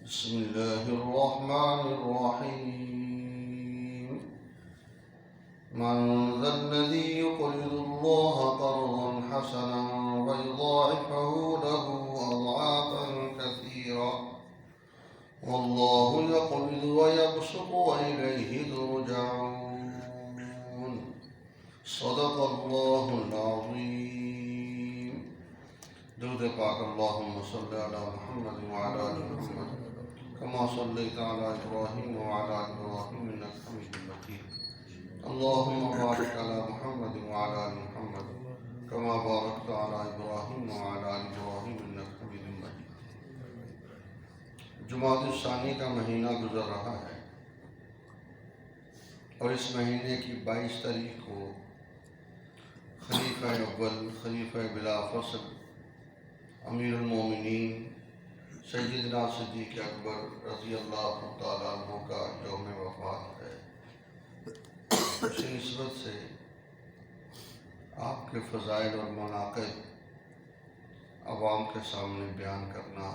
بسم الله الرحمن الرحيم من ذا الذي يقرض الله قرضا حسنا ويضاعفه له أضعافا كثيرة والله يقبض ويبسط وإليه ترجعون صدق الله العظيم. درود پاک اللهم صل على محمد وعلى آل محمد كما صليت على إبراهيم وعلى آل إبراهيم إنك حميد مجيد. اللهم بارك على محمد وعلى آل محمد كما باركت على إبراهيم وعلى آل إبراهيم إنك حميد مجيد. جمادی الثانی کا مہینہ گزر رہا ہے اور اس مہینے کی 22 تاریخ کو خلیفہ اول خلیفہ بلا فصل امیر المومنین سیدنا صدیق اکبر رضی اللہ تعالیٰ عنہ کا یوم وفات ہے. اسی نسبت سے آپ کے فضائل اور مناقب عوام کے سامنے بیان کرنا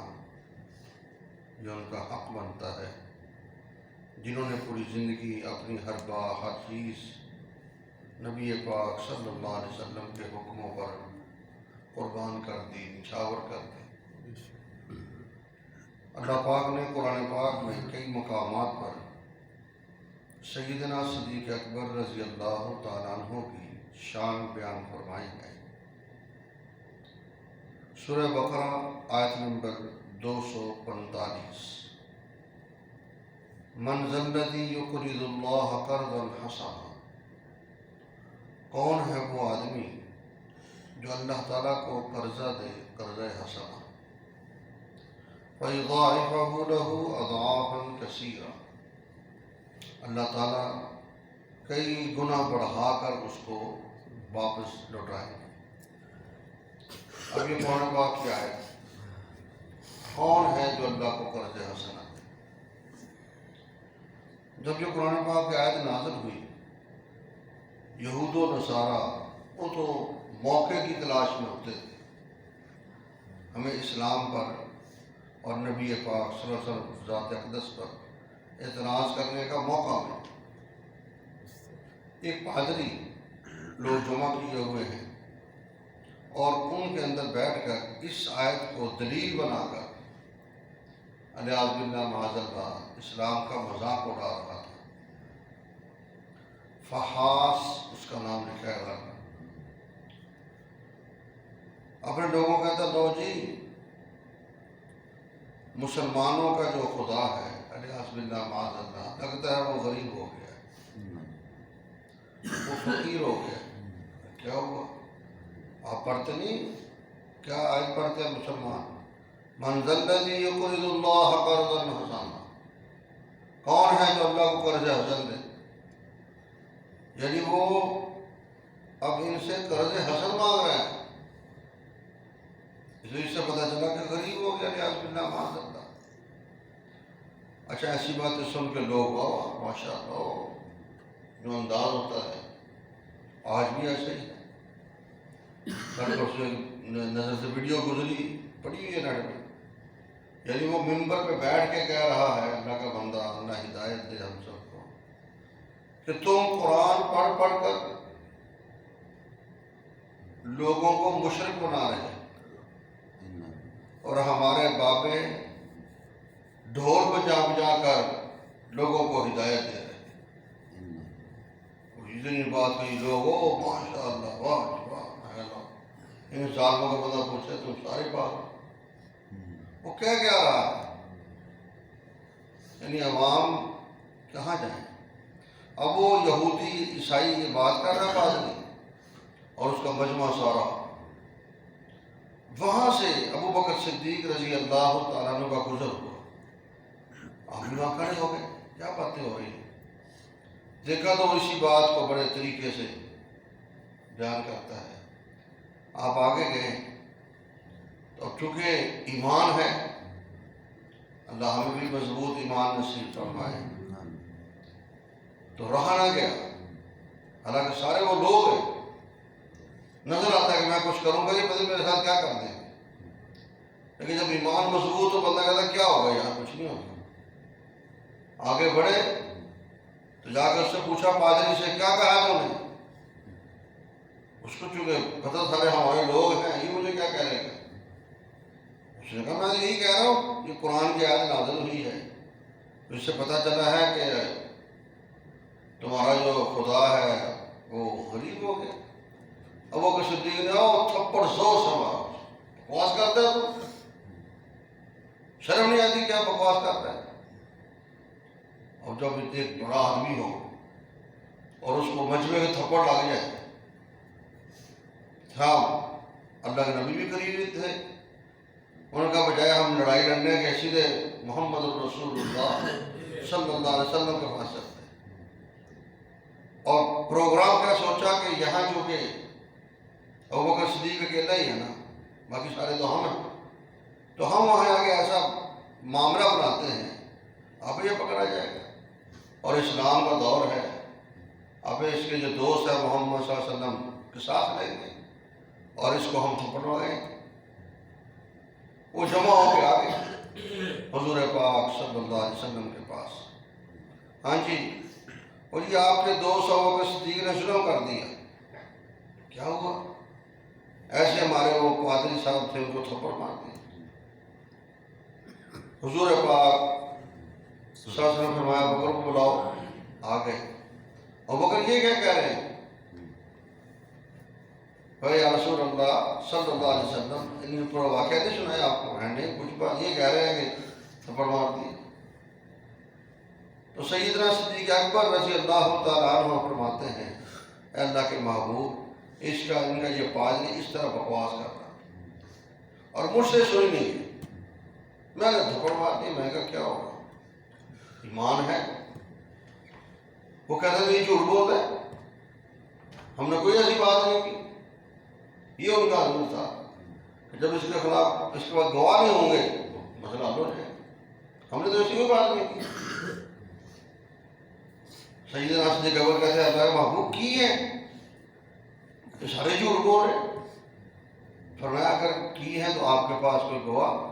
یہ ان کا حق بنتا ہے، جنہوں نے پوری زندگی اپنی ہر بات ہر چیز نبی پاک صلی اللہ علیہ وسلم کے حکموں پر قربان کر دی، نچھاور کر دی. اللہ پاک نے قرآن پاک میں کئی مقامات پر سیدنا صدیق اکبر رضی اللہ تعالیٰ عنہ کی شان بیان فرمائی ہے. سورہ بقرہ آیت نمبر 245. من ذا الذی یقرض اللہ قرضا حسنا، کون ہے وہ آدمی جو اللہ تعالیٰ کو قرضہ دے، قرضہ حسنا، فَيُضَاعِفَهُ لَهُ أَضْعَافًا كَثِيرًا، اللہ تعالیٰ کئی گنا بڑھا کر اس کو واپس لوٹائیں گے. اب یہ قرآن پاک کیا ہے؟ کون ہے جو اللہ کو قرض حسنا دے؟ جب یہ قرآن پاک کی آیت نازل ہوئی، یہود و نصارہ وہ تو موقع کی تلاش میں ہوتے تھے، ہمیں اسلام پر اور نبی پاک صلی اللہ علیہ وسلم ذات اقدس پر اعتراض کرنے کا موقع ملا. ایک پادری لوگ جمع کیے ہوئے ہیں اور ان کے اندر بیٹھ کر اس آیت کو دلیل بنا کر الیاذ باللہ معاذ اللہ اسلام کا مذاق اڑا رہا تھا. فحاص اس کا نام لکھا ہے. اپنے لوگوں کہتا لو جی مسلمانوں کا جو خدا ہے الیاذ باللہ معاذ اللہ لگتا ہے وہ غریب ہو گیا، وہ فقیر ہو گیا. کیا ہوا؟ آپ پڑھتے نہیں؟ کیا آج پڑھتے ہیں مسلمان؟ من ذا الذی یقرض اللہ قرضا حسنا، کون ہے جو اللہ کو قرض حسن دے؟ یعنی وہ اب ان سے قرض حسن مانگ رہے ہیں، اس سے پتہ چلا کہ غریب ہو گیا الیاذ باللہ معاذ اللہ. اچھا ایسی باتیں سن کے لوگ واہ ماشاء اللہ جو انداز ہوتا ہے آج بھی ایسے ہی ہے. کل پرسوں نظر سے ویڈیو گزری پڑی ہوئی ہے نیٹ میں، یعنی وہ منبر پہ بیٹھ کے کہہ رہا ہے اللہ کا بندہ اللہ ہدایت دے ہم سب کو کہ تم قرآن پڑھ پڑھ کر لوگوں کو مشرک بنا رہے ہیں اور ہمارے بابے ڈھول بجا بجا کر لوگوں کو ہدایت دے رہے ہیں. اتنی بات ہوئی لوگوں ماشاء اللہ واہ واہ اللہ، ان ظالموں کا پتہ پوچھے تم سارے بات وہ کہہ کیا رہا ہے؟ یعنی عوام کہاں جائیں؟ اب وہ یہودی عیسائی یہ بات کر رہا بعد نہیں اور اس کا مجمع سارا وہاں سے ابوبکر صدیق رضی اللہ تعالیٰ عنہ کا گزر ہوا. آپ بھی وہاں کھڑے ہو گئے، کیا باتیں ہو رہی ہیں؟ دیکھا تو اسی بات کو بڑے طریقے سے بیان کرتا ہے. آپ آگے گئے تو اب چونکہ ایمان ہے، اللہ ہمیں بھی مضبوط ایمان نصیب فرمائے، تو رہا نہ گیا. حالانکہ سارے وہ لوگ ہیں، نظر آتا ہے کہ میں کچھ کروں گا یہ پتہ میرے ساتھ کیا کر دیں. لیکن جب ایمان مضبوط ہو بندہ کہتا کیا ہوگا یار، کچھ نہیں ہوگا. آگے بڑھے تو جا کے اس سے پوچھا پادری سے کیا کہا تو نے؟ اس کو چونکہ پتہ سارے ہمارے لوگ ہیں، یہ مجھے کیا کہہ رہے ہیں؟ اس نے کہا میں یہی کہہ رہا ہوں یہ قرآن کی آیت نازل ہوئی ہے، تو اس سے پتہ چلا ہے کہ تمہارا جو خدا ہے وہ غریب ہو گیا. ابوبکر صدیق نے تھپڑ زور سے مارا. بکواس کرتا ہے تو شرم نہیں آتی کیا بکواس کرتا ہے؟ اور جب ایک بڑا آدمی ہو اور اس کو مجمع کے تھپڑ لگ جائے. ہاں اللہ کے نبی بھی قریب تھے، انہوں نے کہا بجائے ہم لڑائی لڑنے کے سیدھے محمد رسول اللہ صلی اللہ علیہ وسلم کے پاس چلتے ہیں. اور پروگرام کیا سوچا کہ یہاں جو کہ ابوبکر صدیق اکیلا ہی ہے نا، باقی سارے تو ہم ہیں، تو ہم وہاں آگے ایسا معاملہ بناتے ہیں اب یہ پکڑا جائے گا. اور اسلام کا دور ہے، اب اس کے جو دوست ہے محمد صلی اللہ علیہ وسلم کے ساتھ لیں گے اور اس کو ہم تھپڑ لگائیں گے. وہ جمع ہو کے آ گئے حضور پاک صلی اللہ علیہ وسلم کے پاس. ہاں جی، اور یہ آپ کے دوست ابوبکر صدیق نے ظلم کر دیا. کیا ہوا؟ ایسے ہمارے وہ پادری صاحب تھے، ان کو تھپڑ مار دیا. حضور پاک صلی اللہ علیہ وسلم نے فرمایا ابوبکر کو بلاؤ. آ گئے. ابوبکر یہ کیا کہہ رہے ہیں؟ بھائی یا رسول اللہ صلی اللہ علیہ وسلم، انہوں نے پورا واقعہ نہیں سنایا آپ کو؟ نہیں، کچھ بات یہ کہہ رہے ہیں کہ تھپڑ مار دی. تو سیدنا صدیق اکبر رضی اللہ تعالیٰ عنہ فرماتے ہیں اے اللہ کے محبوب، ان کا یہ پادری اس طرح بکواس کرتا اور مجھ سے سنی نہیں. میں نے تھپڑ مار دی. میں کہا کیا ہوگا؟ ایمان ہے. وہ کہتے ہیں یہ جھوٹ بولتا ہے، ہم نے کوئی ایسی بات نہیں کی. یہ ان کا عمل تھا کہ جب اس کے خلاف اس کے بعد گواہ نہیں ہوں گے تو مسئلہ حل ہو جائے. ہم نے تو ایسی کوئی بات نہیں کی. سیدنا صدیق اکبر کہتے ہیں اللہ کے محبوب کی ہے، یہ سارے جھوٹ بول رہے. فرمایا اگر کی ہے تو آپ کے پاس کوئی گواہ؟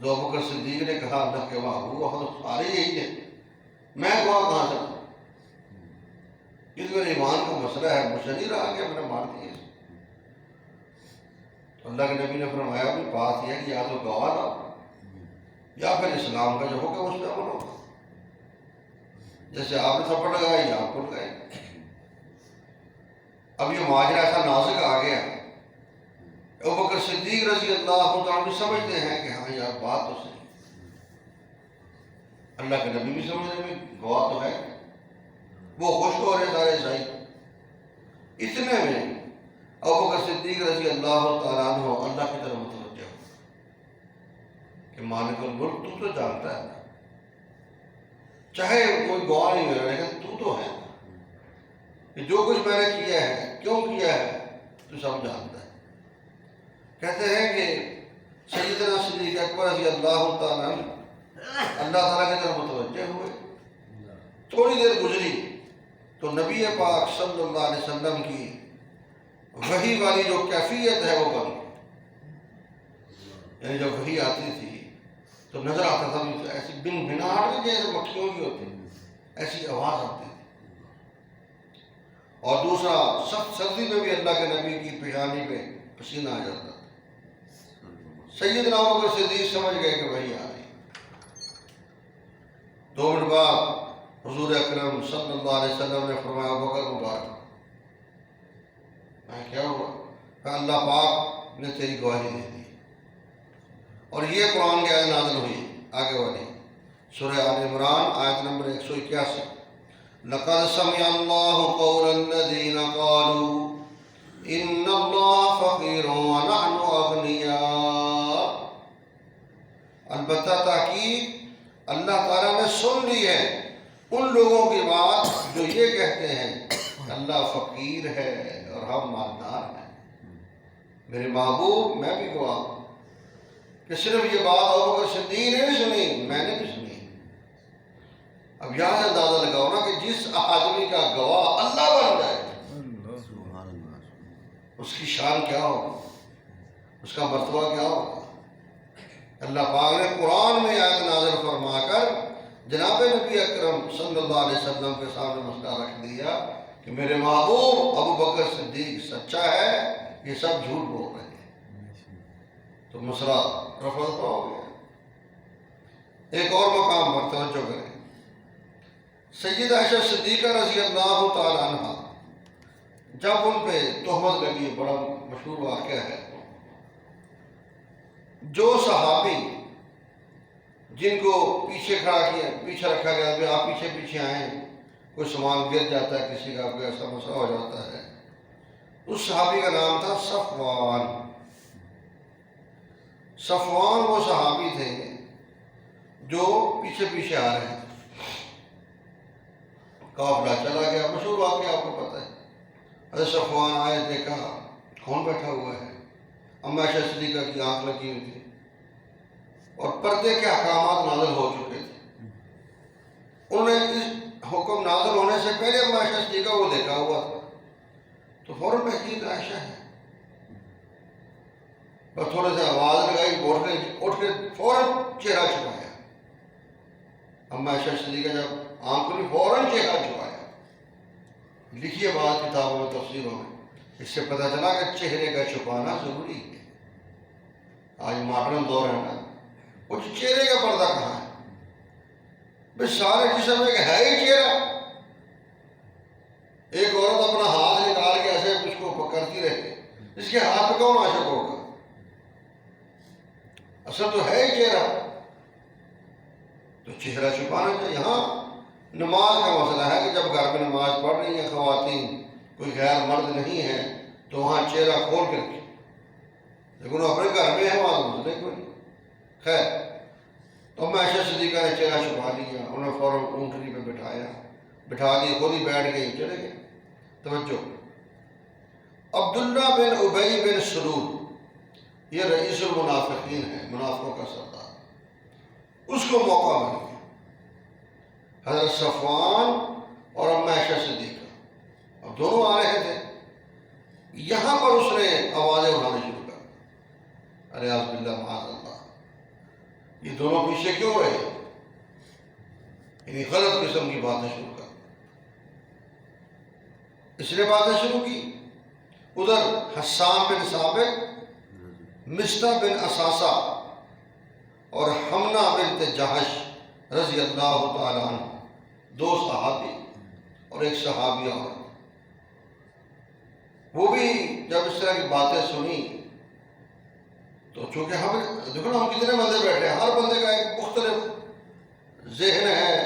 تو ابوبکر صدیق نے کہا اللہ کے محبوب ہم تو سارے یہی ہیں، میں گواہ کہاں سے؟ یہ تو میرے ایمان کا مسئلہ ہے، مجھ سے نہیں رہا کہ میں نے مار دیا. اللہ کے نبی نے فرمایا بھی بات یہ ہے کہ یا تو گواہ لاؤ یا پھر اسلام کا جو حکم اس پہ عمل ہوگا. جیسے آپ نے تھپڑ لگایا یا آپ کو لگائے. اب یہ معاجرہ ایسا نازک آ گیا. ابوبکر صدیق رضی اللہ تعالیٰ سمجھتے ہیں کہ ہاں یار بات تو صحیح. اللہ کے نبی بھی سمجھتے ہیں گواہ تو ہے. وہ خوش ہو رہے سارے عیسائی. اتنے میں ابوبکر صدیق رضی اللہ تعالیٰ عنہ اللہ کی طرف متوجہ ہو کہ مالک الملک تو جانتا ہے، چاہے کوئی گواہ نہیں میرا لیکن تو ہے کہ جو کچھ میں نے کیا ہے کیوں کیا ہے تو سب جانتا ہے. کہتے ہیں کہ سیدنا صدیق اکبر رضی اللہ تعالیٰ عنہ اللہ تعالیٰ کی طرف متوجہ ہوئے. تھوڑی دیر گزری تو نبی پاک صلی اللہ علیہ وسلم کی وحی والی جو کیفیت ہے وہ بن گئی. یعنی جب وحی آتی تھی تو نظر آتا تھا ایسی بن بناہٹ جیسے مکھیوں کی ہوتی ایسی آواز آتی تھی. اور دوسرا سخت سردی میں بھی اللہ کے نبی کی پیشانی پہ پسینہ آ جاتا تھا. سیدنا ابوبکر صدیق سمجھ گئے کہ وحی آ رہی. 2 منٹ بعد حضور اکرم صلی اللہ علیہ وسلم نے فرمایا ابوبکر مبارک. کیا ہوا؟ کہ اللہ پاک نے تیری گواہی دے دی. اور یہ قرآن کی آیت نازل ہوئی آگے والی سورہ آل عمران آیت نمبر 181. لقد سمع اللہ قول الذین قالوا ان اللہ فقیر ونحن اغنیاء. البتہ تحقیق اللہ تعالیٰ نے سن لی ہے ان لوگوں کی بات جو یہ کہتے ہیں اللہ فقیر ہے اور ہم مالدار ہیں. میرے محبوب میں بھی گواہ ہوں کہ صرف یہ بات ابوبکر صدیق نے نہیں سنی، میں نے بھی سنی. اب یہاں سے اندازہ لگاؤ نا کہ جس آدمی کا گواہ اللہ بن جائے اس کی شان کیا ہوگی. اس کا مرتبہ کیا ہوگا؟ اللہ پاک نے قرآن میں آیت نازل فرما کر جناب نبی اکرم صلی اللہ علیہ وسلم کے سامنے مسئلہ رکھ دیا کہ میرے محبوب ابوبکر صدیق سچا ہے، یہ سب جھوٹ بول رہے ہیں، تو مسئلہ رفع دفع ہو گیا۔ ایک اور مقام پر توجہ کریں، سیدہ عائشہ صدیقہ رضی اللہ تعالی عنہ جب ان پہ تہمت لگی، بڑا مشہور واقعہ ہے، جو صحابی جن کو پیچھے رکھا گیا کہ آپ پیچھے پیچھے آئیں، کوئی سامان گر جاتا ہے، کسی کا کوئی ایسا مسئلہ ہو جاتا ہے، اس صحابی کا نام تھا صفوان۔ صفوان وہ صحابی تھے جو پیچھے پیچھے آ رہے ہیں، قافلہ چلا گیا، مشہور واقعہ آپ کو پتہ ہے۔ حضرت صفوان آئے، دیکھا کون بیٹھا ہوا ہے، اما عائشہ صدیقہ کی آنکھ لگی ہوئی تھی اور پردے کے احکامات نازل ہو چکے تھے۔ انہوں نے اس حکم نازل ہونے سے پہلے اما عائشہ صدیقہ کو دیکھا ہوا تھا، تو فوراً پہچان عائشہ ہے، بس تھوڑے سے آواز لگائی، اٹھ کے فوراً چہرہ چھپایا۔ اما عائشہ صدیقہ جب آنکھ کھلی فوراً چہرہ چھپایا۔ لکھیے بعض کتابوں میں، تفسیروں میں، اس سے پتہ چلا کہ چہرے کا چھپانا ضروری ہے۔ آج ماڈرن دور ہے نا، کچھ چہرے کا پردہ کہاں ہے؟ بس سارے جسم میں ہے ہی چہرہ۔ ایک عورت اپنا ہاتھ نکال کے ایسے اس کو پکڑتی رہے، اس کے ہاتھ پہ کون عاشق ہوگا؟ اصل تو ہے ہی چہرہ، تو چہرہ چھپانا چاہیے۔ ہاں نماز کا مسئلہ ہے کہ جب گھر میں نماز پڑھ رہی ہیں خواتین، کوئی غیر مرد نہیں ہے، تو وہاں چہرہ کھول کے رکھیں، لیکن وہ اپنے گھر میں ہے، وہاں مسئلہ کوئی نہیں۔ خیر، تو اما عائشہ صدیقہ نے چہرہ چھپا لیا، انہوں نے فوراً اونٹنی پہ بٹھا دی، خود ہی بیٹھ گئی، چلے گئے۔ توجہ، عبداللہ بن ابی بن سلول، یہ رئیس المنافقین ہے، منافقوں کا سردار، اس کو موقع مل گیا۔ حضرت صفوان اور اما عائشہ صدیقہ اب دونوں آ رہے تھے، یہاں پر اس نے آوازیں اٹھانے شروع کر دی، ارے اعوذ باللہ معاذ اللہ، یہ دونوں پیچھے کیوں رہے؟ یعنی غلط قسم کی باتیں شروع کر، اس نے باتیں شروع کی۔ ادھر حسان بن ثابت، مصطح بن اساسہ اور حمنہ بنت جہش رضی اللہ تعالی عنہ، دو صحابی اور ایک صحابی عورت، وہ بھی جب اس طرح کی باتیں سنی تو چونکہ ہم دیکھو نا، ہم کتنے بندے بیٹھے ہیں، ہر بندے کا ایک مختلف ذہن ہے،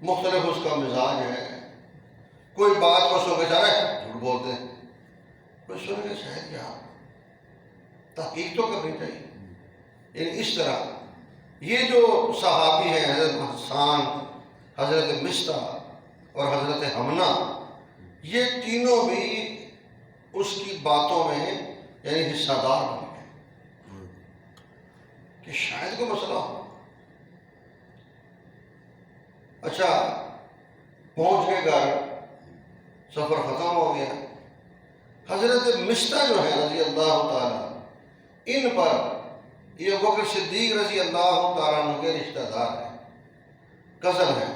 مختلف اس کا مزاج ہے۔ کوئی بات کو سن کے چاہ رہا ہے جھوٹ بولتے ہیں، کوئی سن کے شاید یار تحقیق تو کرنی چاہیے۔ یعنی اس طرح یہ جو صحابی ہیں، حضرت حسان، حضرت مصطح اور حضرت حمنہ، یہ تینوں بھی اس کی باتوں میں یعنی حصہ دار بن گئے کہ شاید کوئی مسئلہ ہو۔ اچھا، پہنچ کے گھر، سفر ختم ہو گیا۔ حضرت مصطح جو ہے رضی اللہ تعالیٰ، ان پر یہ ابوبکر صدیق رضی اللہ تعالیٰ عنہ کے رشتہ دار ہیں، کزن ہیں،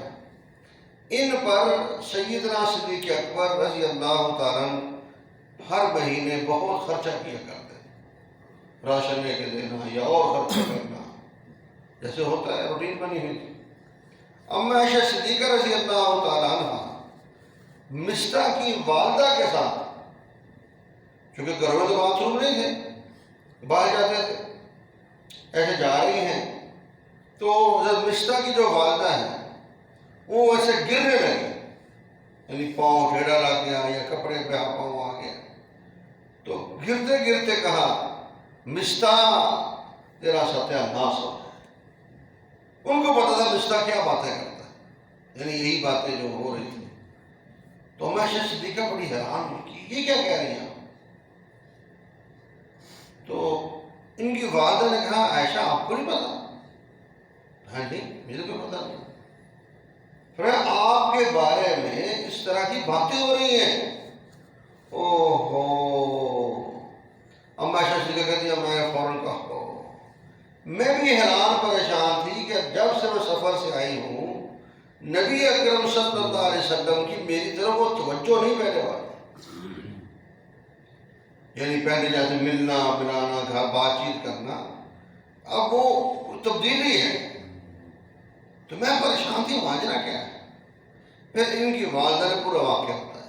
ان پر سیدنا صدیق اکبر رضی اللہ تعالیٰ عنہ ہر مہینے بہت خرچہ کیا کرتے، راشن لے کے دینا یا اور خرچہ کرنا، جیسے ہوتا ہے، روٹین بنی ہوئی تھی۔ اما عائشہ صدیقہ رضی اللہ تعالیٰ عنہ مصطح کی والدہ کے ساتھ، کیونکہ گھروں میں تو باتھ روم نہیں تھے، باہر جاتے تھے، ایسے جا رہی ہیں تو جب مصطح کی جو والدہ ہے وہ ایسے گرنے لگی، یعنی پاؤں ٹیڑھا لگ گیا یا کپڑے پہ پاؤں آ گیا، تو گرتے گرتے کہا مصطح تیرا ستیہ ناش ہو جائے۔ ان کو پتا تھا مصطح کیا باتیں کرتا ہے، یعنی یہی باتیں جو ہو رہی تھی۔ تو اما عائشہ صدیقہ بڑی حیران ہوئی کہ یہ کیا کہہ رہی ہیں۔ تو ان کی والدہ نے کہا عائشہ آپ کو نہیں پتا؟ ہاں جی مجھے تو پتا نہیں، پھر آپ کے بارے میں اس طرح کی باتیں ہو رہی ہیں۔ اوہ ہو، اما عائشہ صدیقہ کہتی ہے میں فوراً کہا میں بھی حیران پریشان تھی کہ جب سے میں سفر سے آئی ہوں نبی اکرم صلی اللہ علیہ وسلم کی میری طرف وہ توجہ نہیں پہلے والی، یعنی پہلے جیسے ملنا ملانا گھر بات چیت کرنا، اب وہ تبدیلی ہے۔ تو میں پریشان تھی ماجرا کیا ہے؟ پھر ان کی والدہ نے پورا واقعہ ہوتا ہے،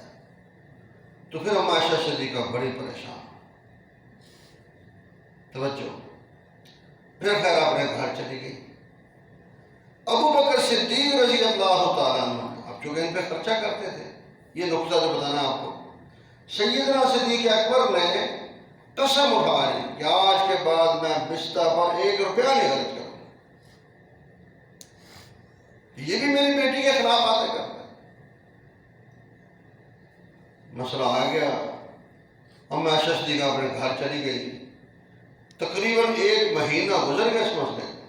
تو پھر ہم عائشہ صدیقہ بڑی پریشان، توجہ، پھر خیر اپنے گھر چلی گئی۔ ابوبکر صدیق رضی اللہ تعالیٰ عنہ، اب چونکہ ان پہ خرچہ کرتے تھے، یہ نقطہ جو بتانا آپ کو، سیدنا صدیق اکبر نے قسم اٹھا لی کہ آج کے بعد میں بستہ پر 1 روپیہ نہیں خرچ کروں، یہ بھی میری بیٹی کے خلاف باتیں کرتا ہے۔ مسئلہ آ گیا، ام عائشہ صدیقہ اپنے گھر چلی گئی، تقریباً 1 مہینہ گزر گیا اس مسئلے میں،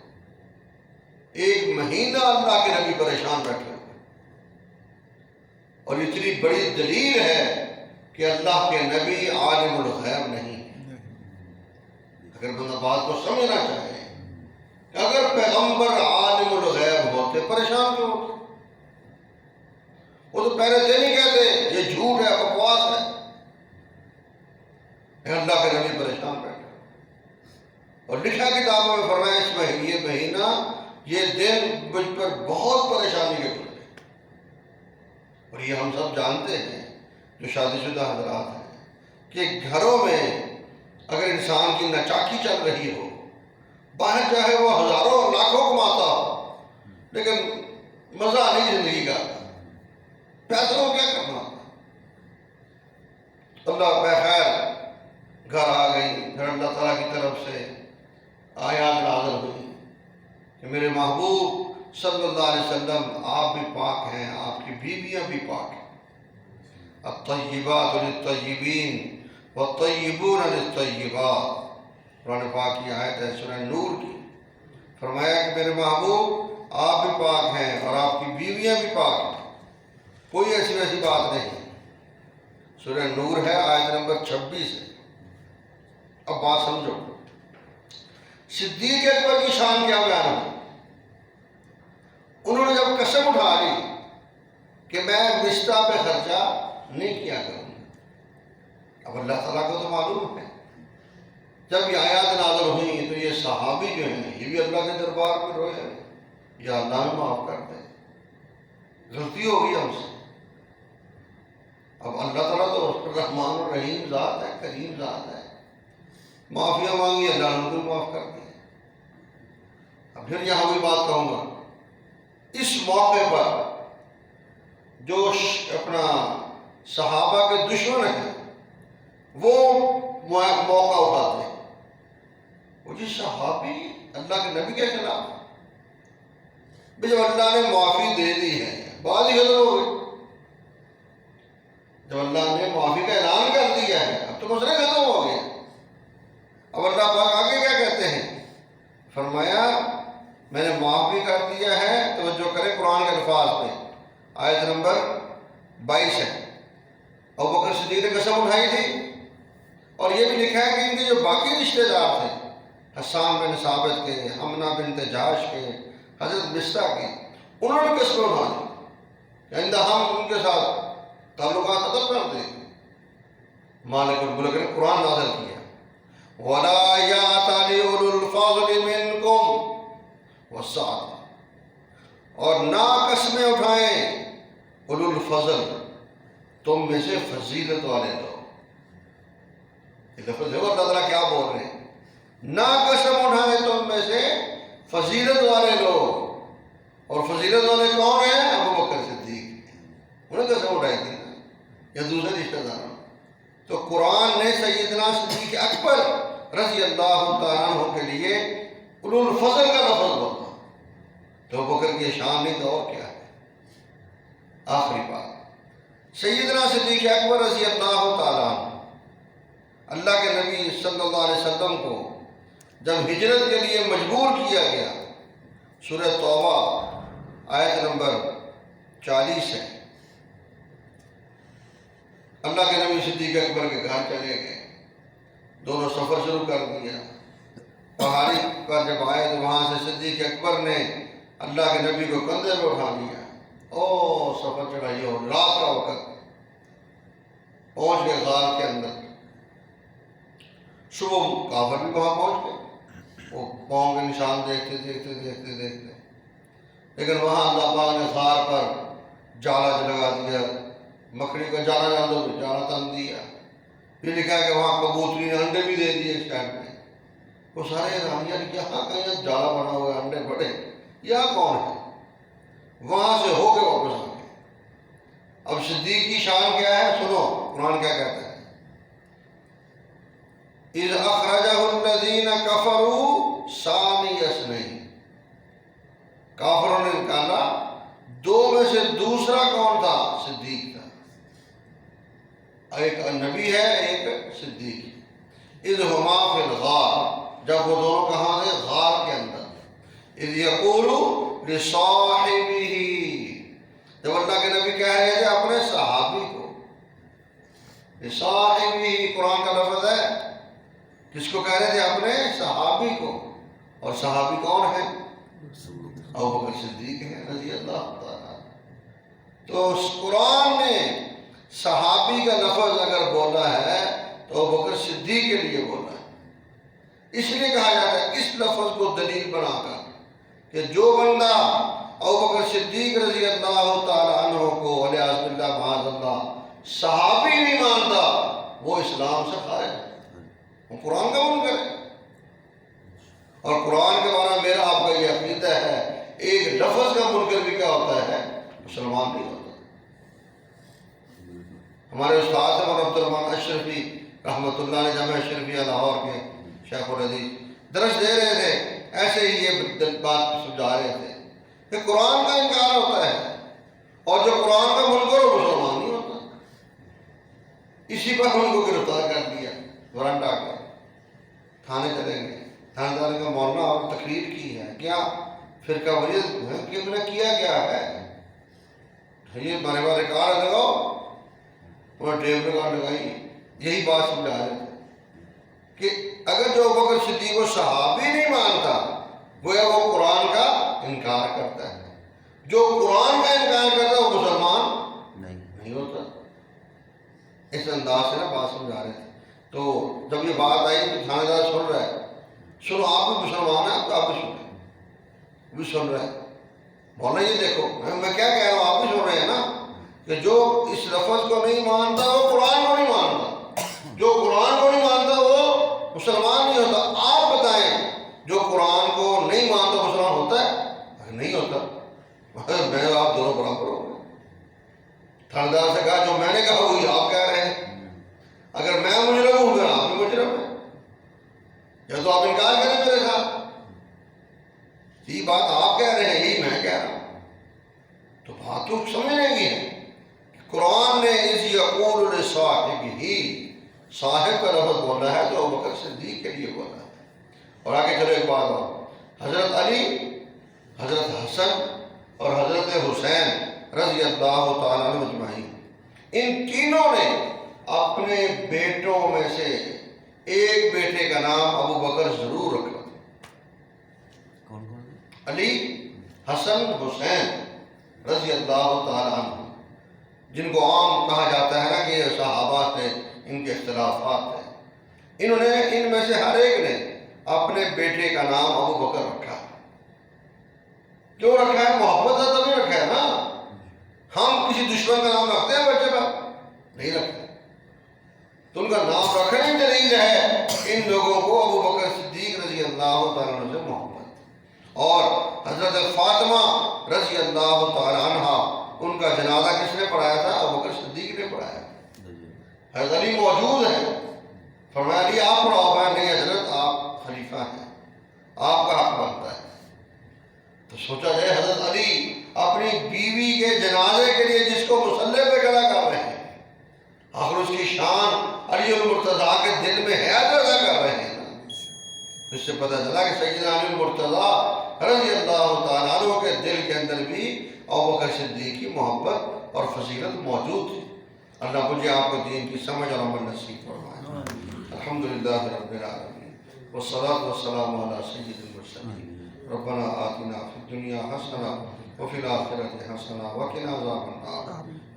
1 مہینہ اللہ کے نبی پریشان بیٹھے ہوئے، اور اتنی بڑی دلیل ہے کہ اللہ کے نبی عالم الغیب نہیں ہے۔ اگر بندہ بات کو سمجھنا چاہے کہ اگر پیغمبر عالم الغیب ہوتے پریشان کیوں ہوتے؟ وہ تو پہلے دن ہی کہتے یہ جھوٹ ہے، بکواس ہے، اللہ کے نبی پریشان بیٹھے، اور لکھا کتابوں میں فرمایا اس یہ مہینہ یہ دن مجھ پر بہت پریشانی کے گزرے، اور یہ ہم سب جانتے ہیں جو شادی شدہ حضرات ہیں کہ گھروں میں اگر انسان کی ناچاکی چل رہی ہو، باہر چاہے وہ ہزاروں لاکھوں کماتا ہو لیکن مزہ نہیں زندگی کا، پیسوں کو کیا کرنا ہوتا؟ اللہ بخیر گھر آ گئی، پھر اللہ تعالیٰ کی طرف سے آیات نازل ہوئی کہ میرے محبوب صلی اللہ علیہ وسلم آپ بھی پاک ہیں، آپ کی بیویاں بھی پاک ہیں، الطیبات للطیبین والطیبون للطیبات، قرآن پاک کی آیت ہے سورہ نور کی، فرمایا کہ میرے محبوب آپ بھی پاک ہیں اور آپ کی بیویاں بھی پاک ہیں، کوئی ایسی ویسی بات نہیں۔ سورہ نور ہے، آیت نمبر 26 ہے۔ اب بات سمجھو، صدیق اکبر کی شان کیا بیان ہے؟ انہوں نے جب قسم اٹھا لی کہ میں بستہ پہ خرچہ نہیں کیا کروں، اب اللہ تعالیٰ کو تو معلوم ہے، جب یہ آیات نازل ہوئی تو یہ صحابی جو ہیں یہ بھی اللہ کے دربار میں روئے، یا اللہ نے معاف کر دے، غلطی ہو گئی ہم سے۔ اب اللہ تعالیٰ تو رحمان الرحیم ذات ہے، کریم ذات ہے، معافیاں مانگی اللہ نے بھی معاف کر دی۔ اب پھر یہاں بھی بات کہوں گا، اس موقع پر جو اپنا صحابہ کے دشمن ہیں وہ موقع اٹھاتے ہیں، وہ جی صحابی اللہ کے نبی کے خلاف، جب اللہ نے معافی دے دی ہے بات ہی ختم ہو گئی، جب اللہ نے معافی کا اعلان کر دیا ہے اب تو مسئلہ ختم ہو گیا۔ اب اللہ پاک آگے کیا کہتے ہیں؟ فرمایا میں نے معاف بھی کر دیا ہے، توجہ کریں قرآن کے الفاظ پہ، آیت نمبر 22 ہے۔ ابوبکر صدیق نے قسم اٹھائی تھی، اور یہ بھی لکھا ہے کہ ان کے جو باقی رشتہ دار تھے، حسان بن ثابت کے، حمنہ بنت جاش کے، حضرت مستہ کے، انہوں نے قسم اٹھا لی کہ ہم ان کے ساتھ تعلقات ختم کر دیں۔ مالک الملک نے قرآن نازل کیا، وَلَا يَأْتَلِ أُولُو الْفَضْلِ مِنْكُمْ وَالسَّعَةِ، اور نہ قسمیں اٹھائیں اولو الفضل، تم میں سے فضیلت والے لوگ۔ یہ لفظ دیکھو اللہ تعالیٰ کیا بول رہے ہیں، نہ قسم اٹھائیں تم میں سے فضیلت والے لوگ، اور فضیلت والے کون ہیں؟ ابوبکر صدیق، انہیں قسم اٹھائی تھی یا دوسرے رشتہ داروں۔ تو قرآن نے سیدنا صدیق اکبر رضی اللہ تعالیٰ عنہ کے لیے اولو الفضل کا لفظ بولا، تو ابوبکر کی شان نہیں تو اور کیا ہے۔ آخری بات، سیدنا صدیق اکبر رضی اللہ تعالیٰ عنہ اللہ کے نبی صلی اللہ علیہ وسلم کو جب ہجرت کے لیے مجبور کیا گیا، سورہ توبہ آیت نمبر 40 ہے، اللہ کے نبی صدیق اکبر کے گھر چلے گئے، دونوں سفر شروع کر دیا. پہاڑی پر جب آئے تو وہاں سے صدیق اکبر نے اللہ کے نبی کو کندھے پہ اٹھا لیا. او سفر چڑھائی ہو، رات کا وقت، پہنچ گئے غار کے اندر. صبح کافر بھی وہاں پہنچ گئے، وہ پاؤں کے نشان دیکھتے دیکھتے دیکھتے دیکھتے، لیکن وہاں اللہ پاک نے غار پر جالا لگا دیا. مکڑی کا جالا ڈال دو، جالا تن دیا. یہ لکھا ہے کہ وہاں کبوتری نے انڈے بھی دے دیے. اس ٹائم پہ وہ سارے حیرانیاں کہ یہاں کہیں جالا بنا ہوا ہے، انڈے بڑے، یہاں کون ہے؟ وہاں سے ہو کے واپس آ گئے. اب صدیق کی شان کیا ہے سنو، قرآن کیا کہتا ہے؟ اذ اخرجہ الذین کفروا ثانی اثنین. کافروں نے نکالا، دو میں سے دوسرا کون تھا؟ صدیق تھا. ایک نبی ہے، ایک صدیق. اذ ہما فی الغار، جب وہ دونوں کہاں تھے؟ غار کے اندر. اذ یقول لصاحبہ، جب اللہ کے نبی کہہ رہے تھے اپنے صحابی کو. لصاحبہ قرآن کا لفظ ہے، کس کو کہہ رہے تھے؟ اپنے صحابی کو. اور صحابی کون ہے؟ ابوبکر صدیق ہے رضی اللہ تعالیٰ. تو قرآن نے صحابی کا لفظ اگر بولا ہے تو ابوبکر صدیق کے لیے بولا ہے. اس لیے کہا جاتا ہے اس لفظ کو دلیل بنا کر کہ جو بندہ ابوبکر صدیق رضی اللہ تعالیٰ عنہ کو ولیعذ باللہ معاذ اللہ صحابی نہیں مانتا، وہ اسلام سے خارج ہے، وہ قرآن کا منکر ہے. اور قرآن کے بارے میں میرا آپ کا یہ عقیدہ ہے، ایک لفظ کا منکر بھی کیا ہوتا ہے؟ مسلمان نہیں ہوتا. ہمارے استاد سے مولانا عبدالرحمن اشرفی رحمۃ اللہ نے جامعہ اشرفیہ لاہور کے شیخ الحدیث درس دے رہے تھے، ایسے ہی یہ بات سمجھا رہے تھے کہ قرآن کا انکار ہوتا ہے اور جو قرآن کا منکر ہو مسلمان نہیں ہوتا. اسی پر ان کو گرفتار کر دیا، وارنٹ آ گیا، تھانے چلے گئے. تھانے دار کا مولانا آپ تقریر کی ہے کیا؟ فرقہ وریت کہ میں نے کیا کیا ہے؟ یہ ہمارے پاس ریکارڈ لگاؤ. انہوں نے ٹیپ ریکارڈ لگائی. یہی بات سمجھا رہے تھے کہ اگر جو ابوبکر صدیق کو صحابی نہیں مانتا گویا وہ قرآن کا انکار کرتا ہے. جو قرآن کا انکار کرتا ہے وہ مسلمان نہیں ہوتا. اس انداز سے نا بات سمجھا رہے تھے. تو جب یہ بات آئی تو تھانے دار سن رہا ہے، سنو آپ بھی مسلمان ہیں، آپ بھی سن رہے ہیں، بھی سن رہے ہیں. بولا یہ دیکھو میں کیا کہہ رہا ہوں، آپ بھی سن رہے ہیں نا کہ جو اس لفظ کو نہیں مانتا وہ قرآن کو نہیں مانتا، جو قرآن کو نہیں مانتا وہ مسلمان نہیں ہوتا. آپ بتائیں جو قرآن کو نہیں مانتا مسلمان ہوتا ہے؟ نہیں ہوتا. میں آپ دونوں برابر ہو گئے. تھاندار سے کہا جو میں نے کہا وہی آپ کہہ رہے ہیں. اگر میں مجرم ہوں گا آپ بھی مجرم ہیں، یا تو آپ انکار کریں میرے ساتھ. یہ بات آپ کہہ رہے ہیں، یہی میں کہہ رہا ہوں. تو بات تو سمجھنے کی ہے. قرآن نے اس یقول لصاحبہ، صاحب کا لفظ بولا ہے تو ابوبکر صدیق کے لیے بولا ہے. اور آگے چلو ایک بات اور، حضرت علی، حضرت حسن اور حضرت حسین رضی اللہ تعالیٰ عنہ اجمعین، ان تینوں نے اپنے بیٹوں میں سے ایک بیٹے کا نام ابوبکر ضرور رکھا تھا. علی، حسن، حسین رضی اللہ تعالیٰ عنہ، جن کو عام کہا جاتا ہے نا کہ یہ صحابہ تھے، ان کے اختلافات ہیں. انہوں نے ان میں سے ہر ایک نے اپنے بیٹے کا نام ابوبکر رکھا. کیوں رکھا ہے؟ محبت سے تبھی رکھا ہے نا. ہم کسی دشمن کا نام رکھتے ہیں بچے کا؟ نہیں رکھتے. تو ان کا نام رکھنے دلیل ہے ان لوگوں کو ابوبکر صدیق رضی اللہ تعالیٰ عنہ سے محبت. اور حضرت فاطمہ رضی اللہ تعالیٰ عنہ، ان کا جنازہ کس نے پڑھایا تھا؟ ابوبکر صدیق نے پڑھایا. حضرت علی موجود ہیں، فرمایا علی آپ پڑھاؤ. میں نہیں حضرت آپ خلیفہ ہیں، آپ کا حق بنتا ہے. تو سوچا جائے حضرت علی اپنی بیوی کے جنازے کے لیے جس کو مصلی پہ کھڑا کر رہے ہیں، آخر اس کی شان علی المرتضیٰ کے دل میں ہے پیدا کر رہے ہیں. اس سے پتہ چلا کہ سیدنا علی المرتضیٰ رضی اللہ تعالیٰ عنہ کے دل کے اندر بھی ابوبکر صدیق کی محبت اور فضیلت موجود تھی. اللہ مجھے آپ کو دین کی سمجھ اور عمل نصیب فرمائے. الحمدللہ رب العالمین والصلاة والسلام علی سید المرسلین ربنا آتنا فی الدنیا حسنہ وفی الآخرۃ حسنہ وقنا عذاب النار۔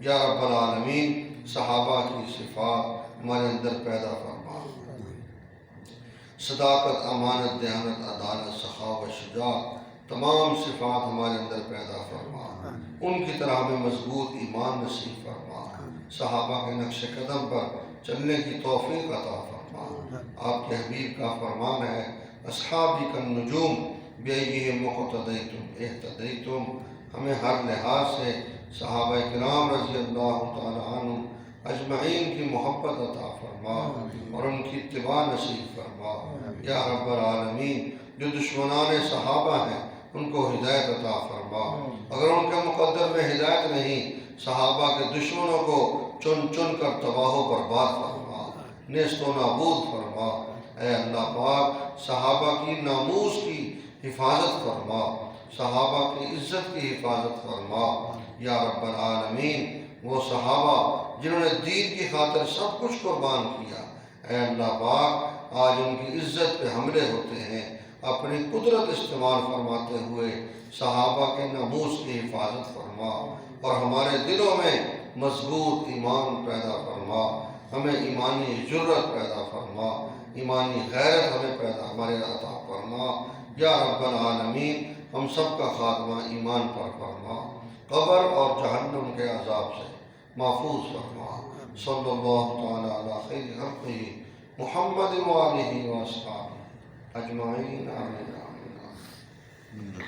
یا رب العالمین صحابہ کی صفات ہمارے اندر پیدا فرما، صداقت، امانت، دیانت، عدالت، سخاوت، شجاعت، تمام صفات ہمارے اندر پیدا فرما، ان کی طرح ہمیں مضبوط ایمان نصیب فرما، صحابہ کے نقش قدم پر چلنے کی توفیق عطا فرما۔ آپ کے حبیب کا فرمان ہے اصحابی کالنجوم بأیہم اقتدیتم اہتدیتم، ہمیں ہر لحاظ سے صحابہ کرام رضی اللہ تعالی عنہ اجمعین کی محبت عطا فرما اور ان کی اتباع نصیب فرما۔ یا رب العالمین جو دشمنان صحابہ ہیں ان کو ہدایت عطا فرما، اگر ان کے مقدر میں ہدایت نہیں صحابہ کے دشمنوں کو چن چن کر تباہ و برباد فرما، نیست و نابود فرما۔ اے اللہ پاک صحابہ کی ناموس کی حفاظت فرما، صحابہ کی عزت کی حفاظت فرما۔ یا رب العالمین وہ صحابہ جنہوں نے دین کی خاطر سب کچھ قربان کیا، اے اللہ پاک آج ان کی عزت پہ حملے ہوتے ہیں، اپنی قدرت استعمال فرماتے ہوئے صحابہ کے ناموس کی حفاظت فرما اور ہمارے دلوں میں مضبوط ایمان پیدا فرما، ہمیں ایمانی جرت پیدا فرما، ایمانی غیرت ہمیں پیدا ہمارے عطا فرما۔ یا رب العالمین ہم سب کا خاتمہ ایمان پر فرما، قبر اور جہنم کے عذاب سے محفوظ فرما۔ صلی اللہ تعالی علی خیر خلقہ محمد وآلہ واصحابہ اجمعین، آمین آمین آمین۔